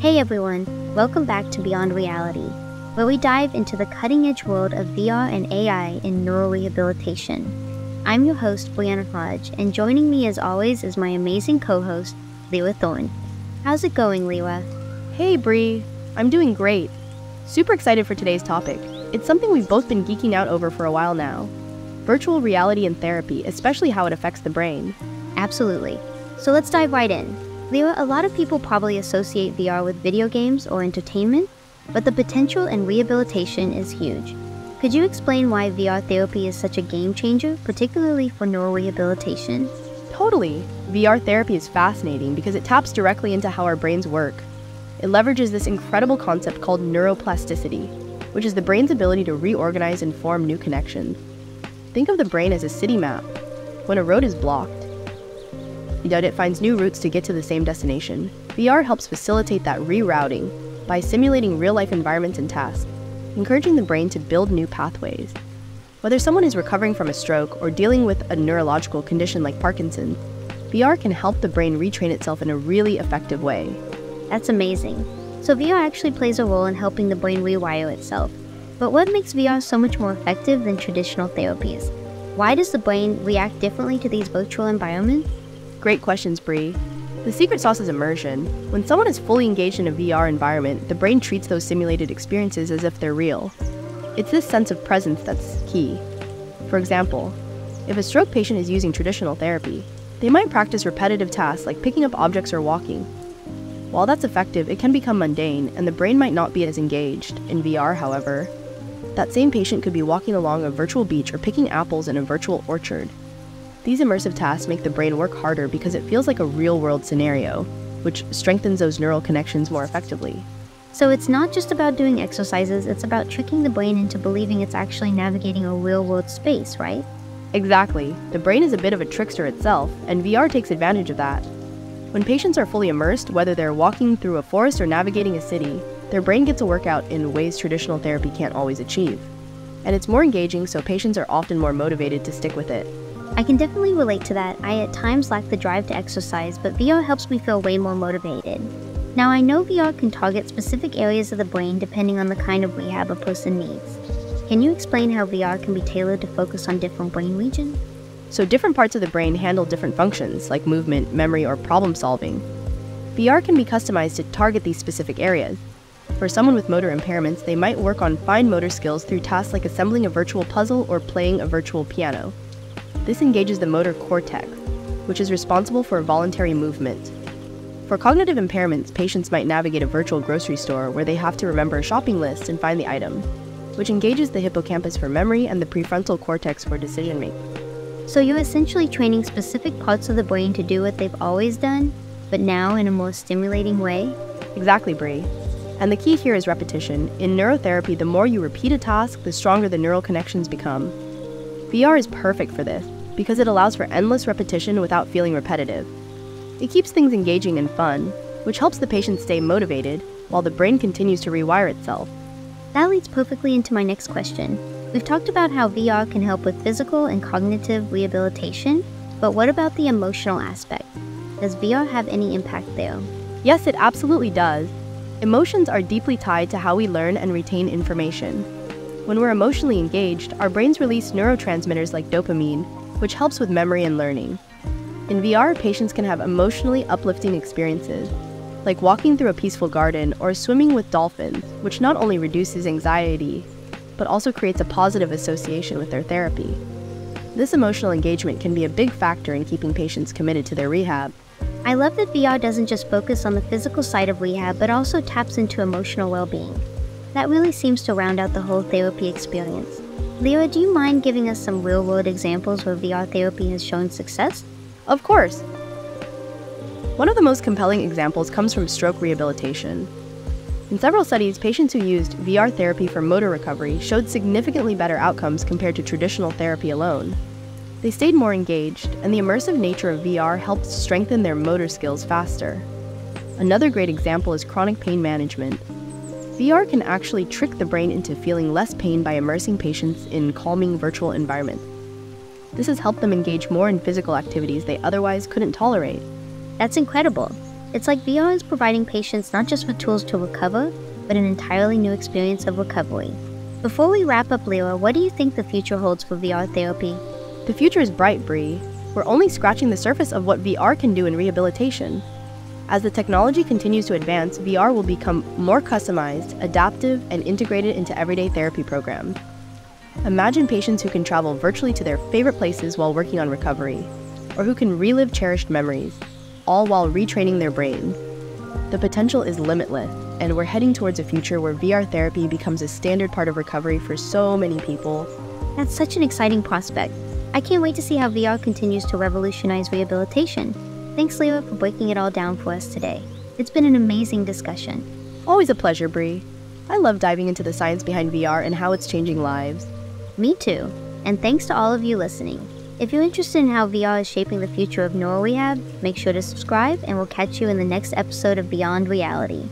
Hey everyone, welcome back to Beyond Reality, where we dive into the cutting-edge world of VR and AI in neuro rehabilitation. I'm your host, Brianna Hodge, and joining me as always is my amazing co-host, Lyra Thorne. How's it going, Lyra? Hey Bri, I'm doing great. Super excited for today's topic. It's something we've both been geeking out over for a while now. Virtual reality and therapy, especially how it affects the brain. Absolutely. So let's dive right in. Lyra, a lot of people probably associate VR with video games or entertainment, but the potential and rehabilitation is huge. Could you explain why VR therapy is such a game changer, particularly for neurorehabilitation? Totally. VR therapy is fascinating because it taps directly into how our brains work. It leverages this incredible concept called neuroplasticity, which is the brain's ability to reorganize and form new connections. Think of the brain as a city map. When a road is blocked, it finds new routes to get to the same destination. VR helps facilitate that rerouting by simulating real-life environments and tasks, encouraging the brain to build new pathways. Whether someone is recovering from a stroke or dealing with a neurological condition like Parkinson's, VR can help the brain retrain itself in a really effective way. That's amazing. So VR actually plays a role in helping the brain rewire itself. But what makes VR so much more effective than traditional therapies? Why does the brain react differently to these virtual environments? Great questions, Bri. The secret sauce is immersion. When someone is fully engaged in a VR environment, the brain treats those simulated experiences as if they're real. It's this sense of presence that's key. For example, if a stroke patient is using traditional therapy, they might practice repetitive tasks like picking up objects or walking. While that's effective, it can become mundane, and the brain might not be as engaged. In VR, however, that same patient could be walking along a virtual beach or picking apples in a virtual orchard. These immersive tasks make the brain work harder because it feels like a real-world scenario, which strengthens those neural connections more effectively. So it's not just about doing exercises, it's about tricking the brain into believing it's actually navigating a real-world space, right? Exactly. The brain is a bit of a trickster itself, and VR takes advantage of that. When patients are fully immersed, whether they're walking through a forest or navigating a city, their brain gets a workout in ways traditional therapy can't always achieve. And it's more engaging, so patients are often more motivated to stick with it. I can definitely relate to that. I at times lack the drive to exercise, but VR helps me feel way more motivated. Now, I know VR can target specific areas of the brain depending on the kind of rehab a person needs. Can you explain how VR can be tailored to focus on different brain regions? So different parts of the brain handle different functions, like movement, memory, or problem solving. VR can be customized to target these specific areas. For someone with motor impairments, they might work on fine motor skills through tasks like assembling a virtual puzzle or playing a virtual piano. This engages the motor cortex, which is responsible for voluntary movement. For cognitive impairments, patients might navigate a virtual grocery store where they have to remember a shopping list and find the item, which engages the hippocampus for memory and the prefrontal cortex for decision-making. So you're essentially training specific parts of the brain to do what they've always done, but now in a more stimulating way? Exactly, Bri. And the key here is repetition. In neurotherapy, the more you repeat a task, the stronger the neural connections become. VR is perfect for this, because it allows for endless repetition without feeling repetitive. It keeps things engaging and fun, which helps the patient stay motivated while the brain continues to rewire itself. That leads perfectly into my next question. We've talked about how VR can help with physical and cognitive rehabilitation, but what about the emotional aspect? Does VR have any impact there? Yes, it absolutely does. Emotions are deeply tied to how we learn and retain information. When we're emotionally engaged, our brains release neurotransmitters like dopamine, which helps with memory and learning. In VR, patients can have emotionally uplifting experiences, like walking through a peaceful garden or swimming with dolphins, which not only reduces anxiety, but also creates a positive association with their therapy. This emotional engagement can be a big factor in keeping patients committed to their rehab. I love that VR doesn't just focus on the physical side of rehab, but also taps into emotional well-being. That really seems to round out the whole therapy experience. Lyra, do you mind giving us some real-world examples where VR therapy has shown success? Of course! One of the most compelling examples comes from stroke rehabilitation. In several studies, patients who used VR therapy for motor recovery showed significantly better outcomes compared to traditional therapy alone. They stayed more engaged, and the immersive nature of VR helped strengthen their motor skills faster. Another great example is chronic pain management. VR can actually trick the brain into feeling less pain by immersing patients in calming virtual environments. This has helped them engage more in physical activities they otherwise couldn't tolerate. That's incredible. It's like VR is providing patients not just with tools to recover, but an entirely new experience of recovery. Before we wrap up, Lyra, what do you think the future holds for VR therapy? The future is bright, Bree. We're only scratching the surface of what VR can do in rehabilitation. As the technology continues to advance, VR will become more customized, adaptive, and integrated into everyday therapy programs. Imagine patients who can travel virtually to their favorite places while working on recovery, or who can relive cherished memories, all while retraining their brains. The potential is limitless, and we're heading towards a future where VR therapy becomes a standard part of recovery for so many people. That's such an exciting prospect. I can't wait to see how VR continues to revolutionize rehabilitation. Thanks, Lyra, for breaking it all down for us today. It's been an amazing discussion. Always a pleasure, Bree. I love diving into the science behind VR and how it's changing lives. Me too. And thanks to all of you listening. If you're interested in how VR is shaping the future of neuro rehab, make sure to subscribe, and we'll catch you in the next episode of Beyond Reality.